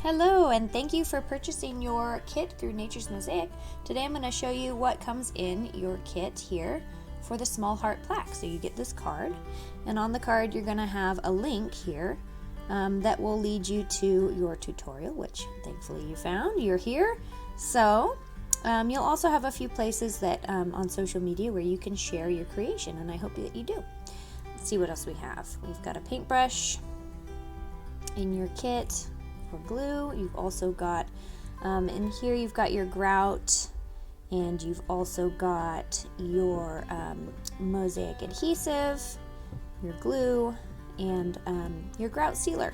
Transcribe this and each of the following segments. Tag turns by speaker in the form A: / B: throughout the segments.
A: Hello, and thank you for purchasing your kit through Nature's Mosaic. Today I'm going to show you what comes in your kit here for the small heart plaque. So you get this card, and on the card you're going to have a link here that will lead you to your tutorial, which thankfully you found. You're here. So you'll also have a few places that on social media where you can share your creation, and I hope that you do. Let's see what else we have. We've got a paintbrush in your kit for glue. You've also got in here you've got your grout, and you've also got your Mosaic adhesive, your glue, and your grout sealer,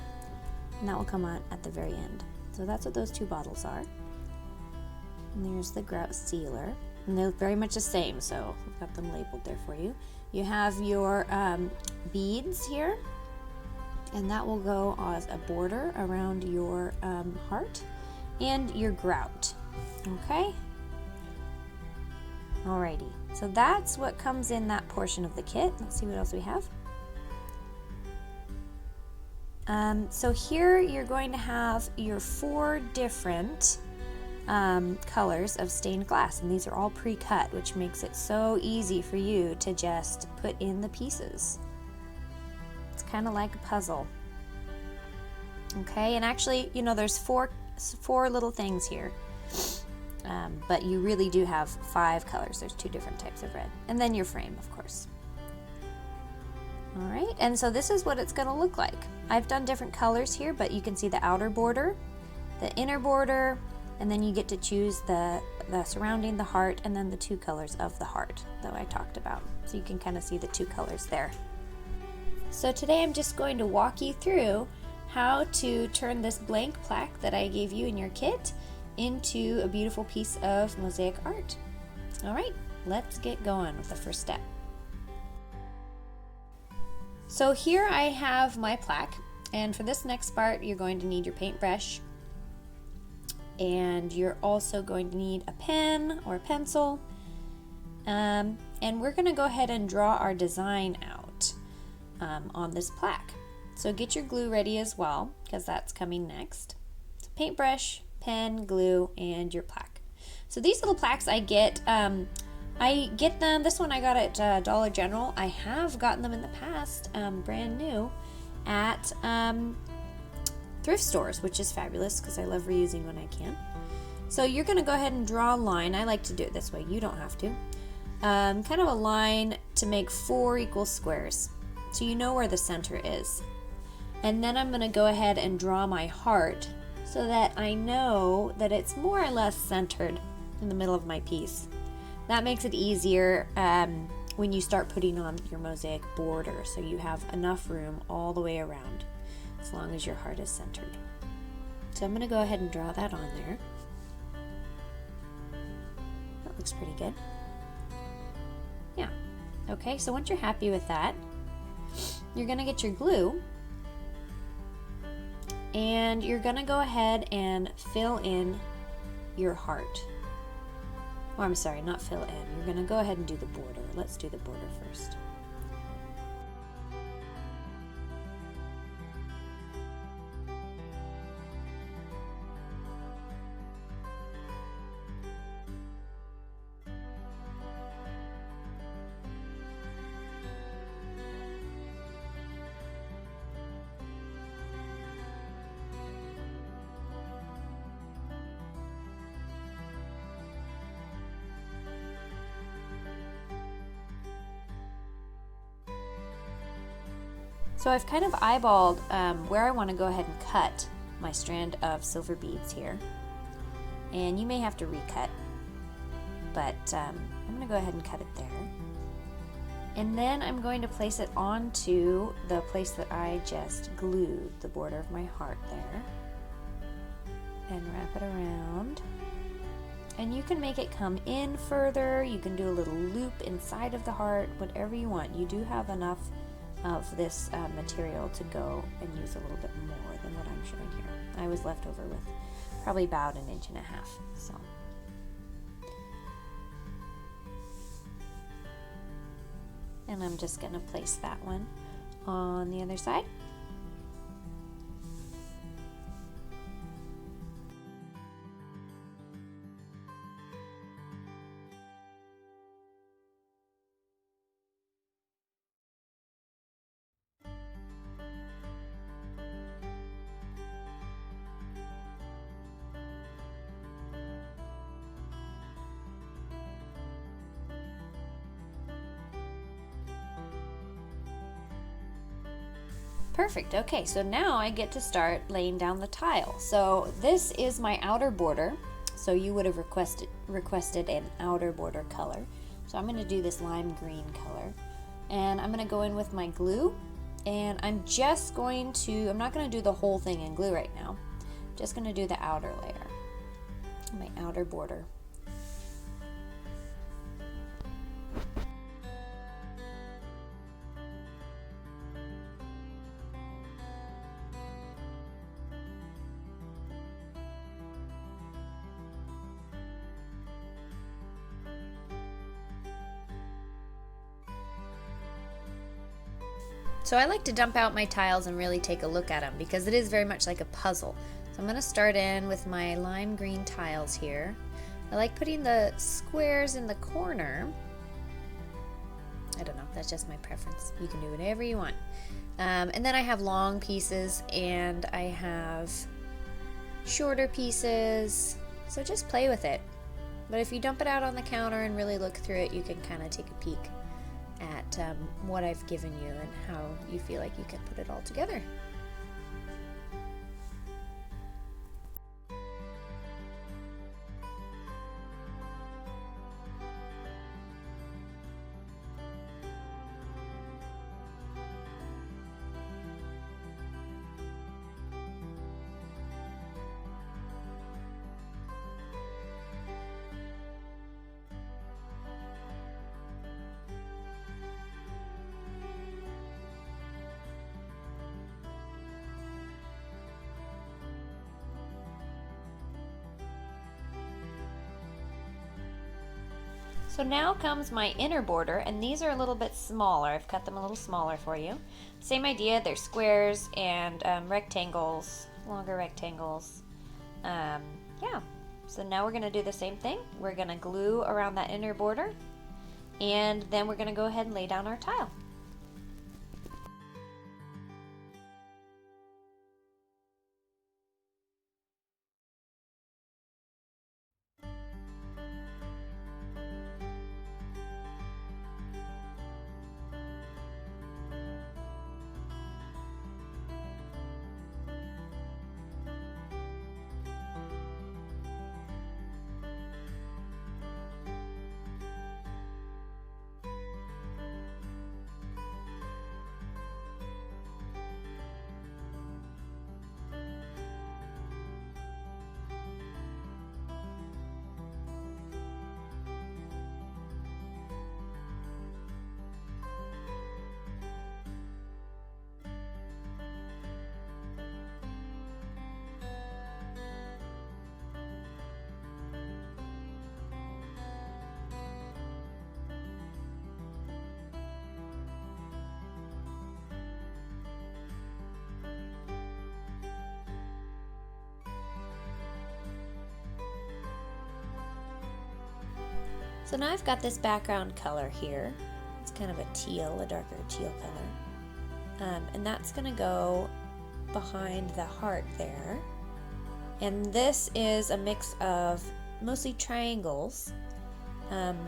A: and that will come on at the very end. So that's what those two bottles are. And there's the grout sealer, and they're very much the same, so I've got them labeled there for you. You have your beads here, and that will go as a border around your heart, and your grout. Okay? Alrighty, so that's what comes in that portion of the kit. Let's see what else we have. So here you're going to have your 4 different colors of stained glass, and these are all pre-cut, which makes it so easy for you to just put in the pieces. It's kind of like a puzzle. Okay, and actually, you know, there's four little things here, but you really do have 5 colors. There's 2 different types of red, and then your frame, of course. All right, and so this is what it's going to look like. I've done different colors here, but you can see the outer border, the inner border, and then you get to choose the surrounding the heart, and then the 2 colors of the heart that I talked about. So you can kind of see the 2 colors there. So today I'm just going to walk you through how to turn this blank plaque that I gave you in your kit into a beautiful piece of mosaic art. All right, let's get going with the first step. So here I have my plaque, and for this next part you're going to need your paintbrush, and you're also going to need a pen or a pencil, and we're going to go ahead and draw our design out on this plaque. So get your glue ready as well, because that's coming next. So paintbrush, pen, glue, and your plaque. So these little plaques I get them, this one I got at Dollar General. I have gotten them in the past, brand new, at thrift stores, which is fabulous because I love reusing when I can. So you're going to go ahead and draw a line. I like to do it this way. You don't have to. Kind of a line to make 4 equal squares, so you know where the center is. And then I'm going to go ahead and draw my heart so that I know that it's more or less centered in the middle of my piece. That makes it easier when you start putting on your mosaic border, so you have enough room all the way around as long as your heart is centered. So I'm going to go ahead and draw that on there. That looks pretty good. Yeah. Okay, so once you're happy with that, you're going to get your glue, and you're going to go ahead and fill in your heart. Oh, I'm sorry, not fill in. You're going to go ahead and do the border. Let's do the border first. So I've kind of eyeballed where I want to go ahead and cut my strand of silver beads here. And you may have to recut, but I'm going to go ahead and cut it there. And then I'm going to place it onto the place that I just glued, the border of my heart there. And wrap it around. And you can make it come in further. You can do a little loop inside of the heart, whatever you want. You do have enough of this material to go and use a little bit more than what I'm showing here. I was left over with probably about 1.5 inches. So and I'm just going to place that one on the other side. Perfect. Okay, so now I get to start laying down the tile. So this is my outer border. So you would have requested an outer border color. So I'm going to do this lime green color. And I'm going to go in with my glue. And I'm just going to, I'm not going to do the whole thing in glue right now. I'm just going to do the outer layer, my outer border. So I like to dump out my tiles and really take a look at them because it is very much like a puzzle. So I'm going to start in with my lime green tiles here. I like putting the squares in the corner. I don't know, that's just my preference. You can do whatever you want. And then I have long pieces and I have shorter pieces. So just play with it. But if you dump it out on the counter and really look through it, you can kind of take a peek at what I've given you and how you feel like you can put it all together. So now comes my inner border, and these are a little bit smaller. I've cut them a little smaller for you. Same idea, they're squares and rectangles, longer rectangles. Yeah, so now we're gonna do the same thing. We're gonna glue around that inner border, and then we're gonna go ahead and lay down our tile. So now I've got this background color here. It's kind of a teal, a darker teal color. And that's gonna go behind the heart there. And this is a mix of mostly triangles,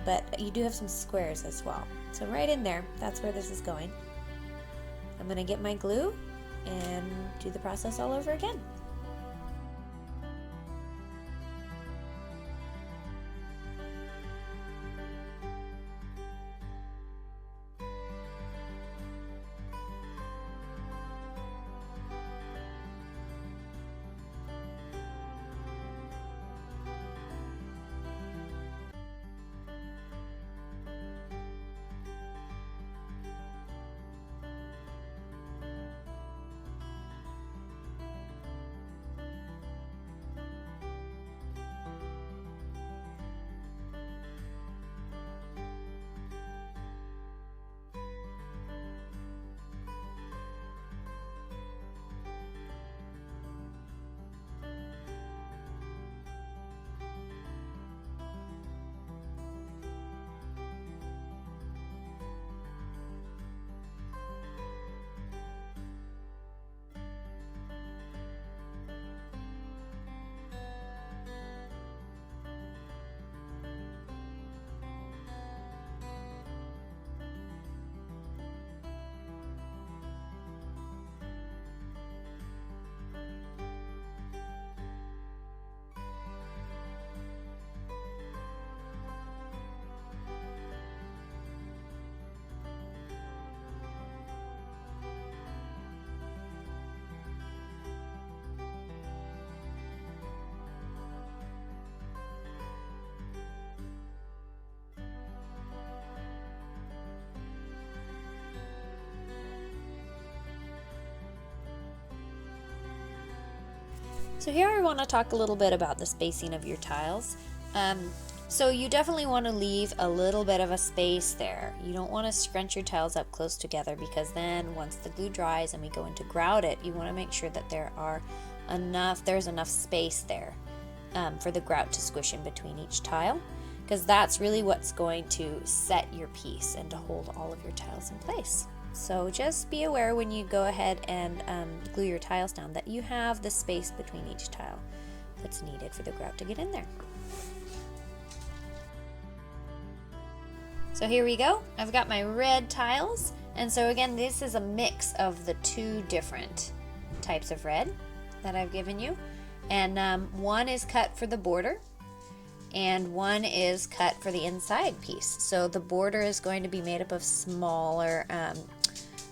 A: but you do have some squares as well. So right in there, that's where this is going. I'm gonna get my glue and do the process all over again. So here I want to talk a little bit about the spacing of your tiles. So you definitely want to leave a little bit of a space there. You don't want to scrunch your tiles up close together, because then once the glue dries and we go into grout it, you want to make sure that there's enough space there for the grout to squish in between each tile, because that's really what's going to set your piece and to hold all of your tiles in place. So just be aware when you go ahead and glue your tiles down that you have the space between each tile that's needed for the grout to get in there. So here we go. I've got my red tiles, and so again, this is a mix of the two different types of red that I've given you, and one is cut for the border and one is cut for the inside piece. So the border is going to be made up of smaller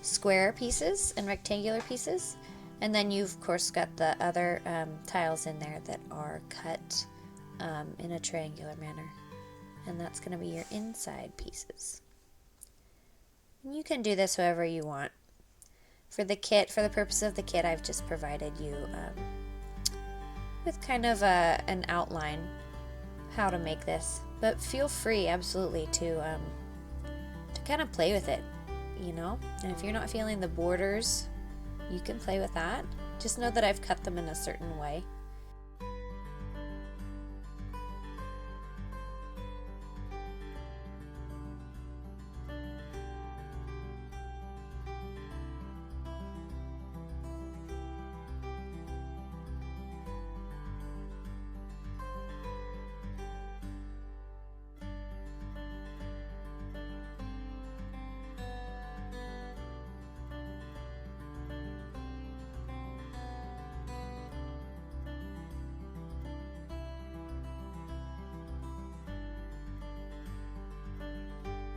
A: square pieces and rectangular pieces, and then you've of course got the other tiles in there that are cut in a triangular manner, and that's going to be your inside pieces. And you can do this however you want. For the purpose of the kit, I've just provided you with kind of an outline how to make this, but feel free absolutely to kind of play with it, you know. And if you're not feeling the borders, you can play with that. Just know that I've cut them in a certain way.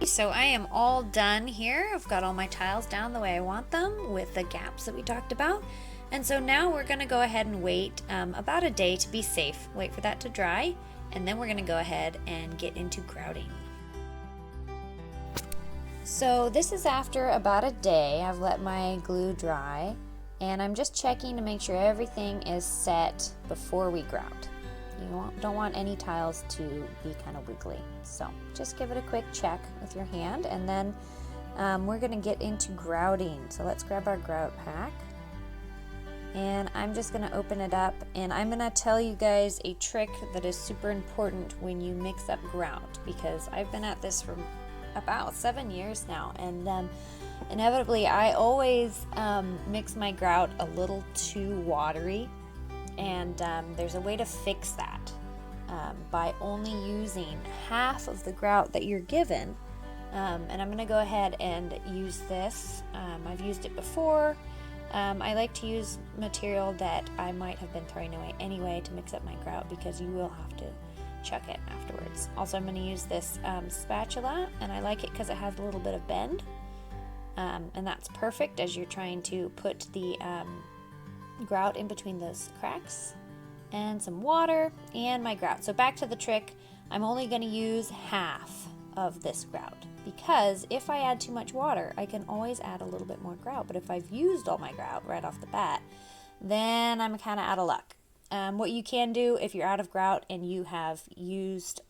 A: So I am all done here. I've got all my tiles down the way I want them with the gaps that we talked about. And so now we're going to go ahead and wait about a day to be safe. Wait for that to dry, and then we're going to go ahead and get into grouting. So this is after about a day. I've let my glue dry, and I'm just checking to make sure everything is set before we grout. You don't want any tiles to be kind of wiggly. So just give it a quick check with your hand, and then we're going to get into grouting. So let's grab our grout pack, and I'm just going to open it up, and I'm going to tell you guys a trick that is super important when you mix up grout, because I've been at this for about 7 years now, and inevitably I always mix my grout a little too watery. And there's a way to fix that by only using half of the grout that you're given. And I'm going to go ahead and use this. I've used it before. I like to use material that I might have been throwing away anyway to mix up my grout, because you will have to chuck it afterwards. Also, I'm going to use this spatula, and I like it because it has a little bit of bend. And that's perfect as you're trying to put the grout in between those cracks, and some water and my grout. So back to the trick, I'm only going to use half of this grout, because if I add too much water, I can always add a little bit more grout. But if I've used all my grout right off the bat, then I'm kind of out of luck. What you can do if you're out of grout and you have used,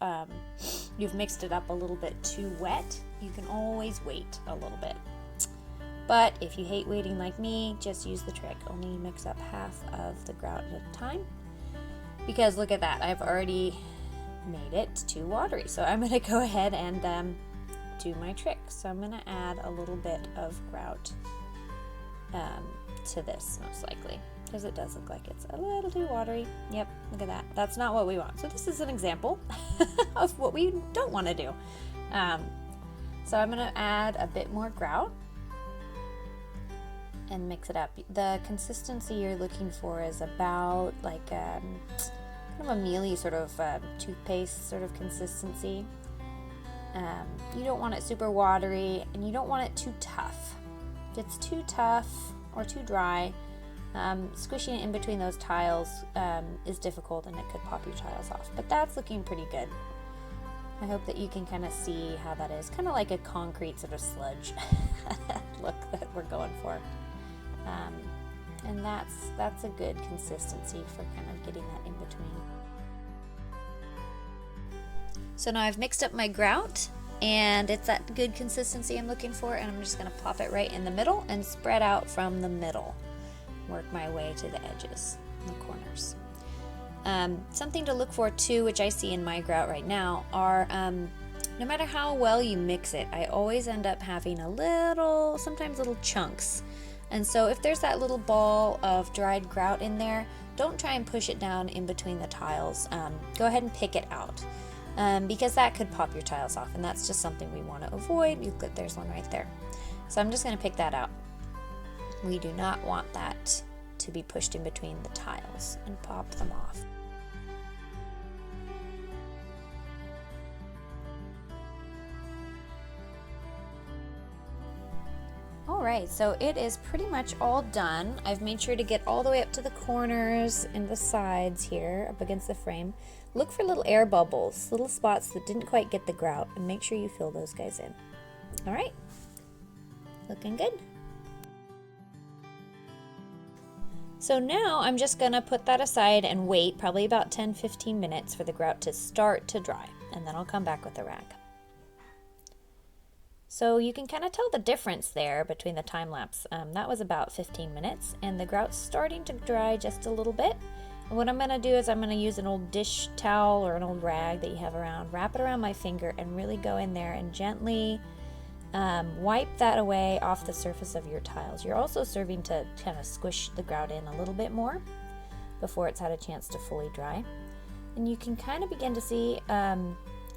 A: you've mixed it up a little bit too wet, you can always wait a little bit. But if you hate waiting like me, just use the trick. Only mix up half of the grout at a time. Because look at that, I've already made it too watery. So I'm going to go ahead and do my trick. So I'm going to add a little bit of grout to this, most likely. Because it does look like it's a little too watery. Yep, look at that. That's not what we want. So this is an example of what we don't want to do. So I'm going to add a bit more grout and mix it up. The consistency you're looking for is about like kind of a mealy sort of toothpaste sort of consistency. You don't want it super watery, and you don't want it too tough. If it's too tough or too dry, squishing it in between those tiles is difficult, and it could pop your tiles off. But that's looking pretty good. I hope that you can kind of see how that is. Kind of like a concrete sort of sludge look that we're going for. And that's a good consistency for kind of getting that in between. So now I've mixed up my grout, and it's that good consistency I'm looking for, and I'm just going to plop it right in the middle and spread out from the middle. Work my way to the edges, the corners. Something to look for too, which I see in my grout right now, are no matter how well you mix it, I always end up having sometimes little chunks. And so if there's that little ball of dried grout in there, don't try and push it down in between the tiles. Go ahead and pick it out, because that could pop your tiles off, and that's just something we want to avoid. There's one right there. So I'm just going to pick that out. We do not want that to be pushed in between the tiles, and pop them off. Alright, so it is pretty much all done. I've made sure to get all the way up to the corners and the sides here up against the frame. Look for little air bubbles, little spots that didn't quite get the grout, and make sure you fill those guys in. Alright, looking good. So now I'm just going to put that aside and wait probably about 10-15 minutes for the grout to start to dry, and then I'll come back with a rag. So you can kind of tell the difference there between the time lapse. That was about 15 minutes, and the grout's starting to dry just a little bit. And what I'm going to do is I'm going to use an old dish towel or an old rag that you have around, wrap it around my finger, and really go in there and gently wipe that away off the surface of your tiles. You're also serving to kind of squish the grout in a little bit more before it's had a chance to fully dry. And you can kind of begin to see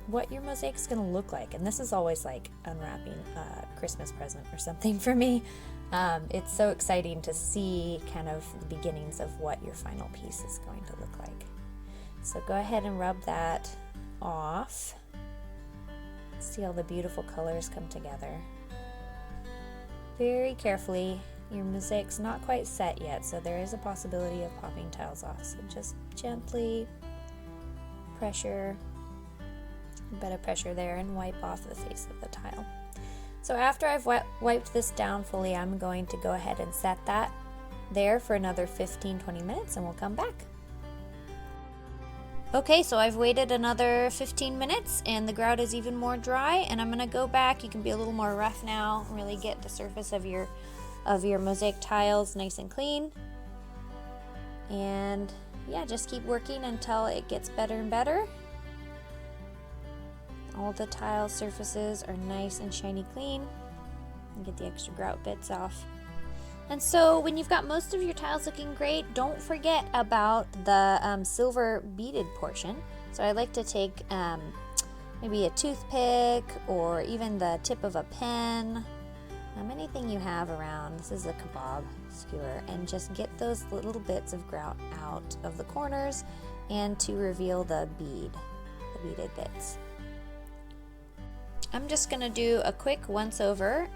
A: what your mosaic's going to look like. And this is always like unwrapping a Christmas present or something for me. It's so exciting to see kind of the beginnings of what your final piece is going to look like. So go ahead and rub that off. See all the beautiful colors come together. Very carefully. Your mosaic's not quite set yet, so there is a possibility of popping tiles off. So just gently pressure, a bit of pressure there, and wipe off the face of the tile. So after I've wiped this down fully, I'm going to go ahead and set that there for another 15-20 minutes, and we'll come back. Okay, so I've waited another 15 minutes and the grout is even more dry, and I'm going to go back. You can be a little more rough now, really get the surface of your mosaic tiles nice and clean. And yeah, just keep working until it gets better and better. All the tile surfaces are nice and shiny clean, and get the extra grout bits off. And so when you've got most of your tiles looking great, don't forget about the silver beaded portion. So I like to take maybe a toothpick or even the tip of a pen, anything you have around. This is a kebab skewer, and just get those little bits of grout out of the corners and to reveal the beaded bits. I'm just going to do a quick once over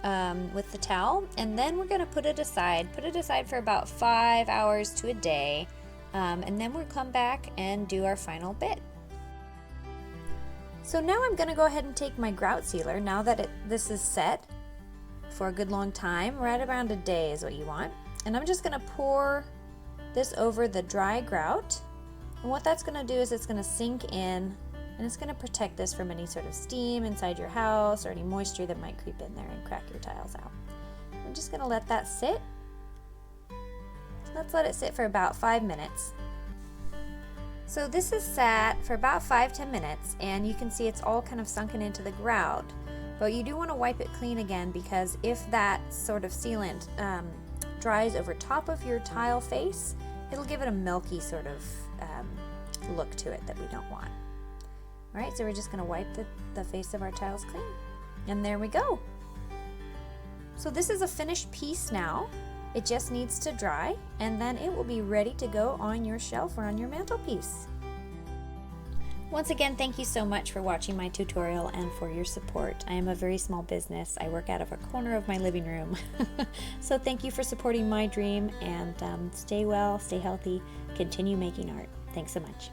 A: with the towel, and then we're going to put it aside for about 5 hours to a day, and then we'll come back and do our final bit. So now I'm going to go ahead and take my grout sealer, now that this is set for a good long time. Right around a day is what you want, and I'm just going to pour this over the dry grout, and what that's going to do is it's going to sink in, and it's going to protect this from any sort of steam inside your house or any moisture that might creep in there and crack your tiles out. I'm just going to let that sit. Let's let it sit for about 5 minutes. So this is sat for about 5-10 minutes, and you can see it's all kind of sunken into the grout. But you do want to wipe it clean again, because if that sort of sealant dries over top of your tile face, it'll give it a milky sort of look to it that we don't want. Alright, so we're just going to wipe the face of our tiles clean. And there we go. So this is a finished piece now. It just needs to dry, and then it will be ready to go on your shelf or on your mantelpiece. Once again, thank you so much for watching my tutorial and for your support. I am a very small business. I work out of a corner of my living room. So thank you for supporting my dream, and stay well, stay healthy, continue making art. Thanks so much.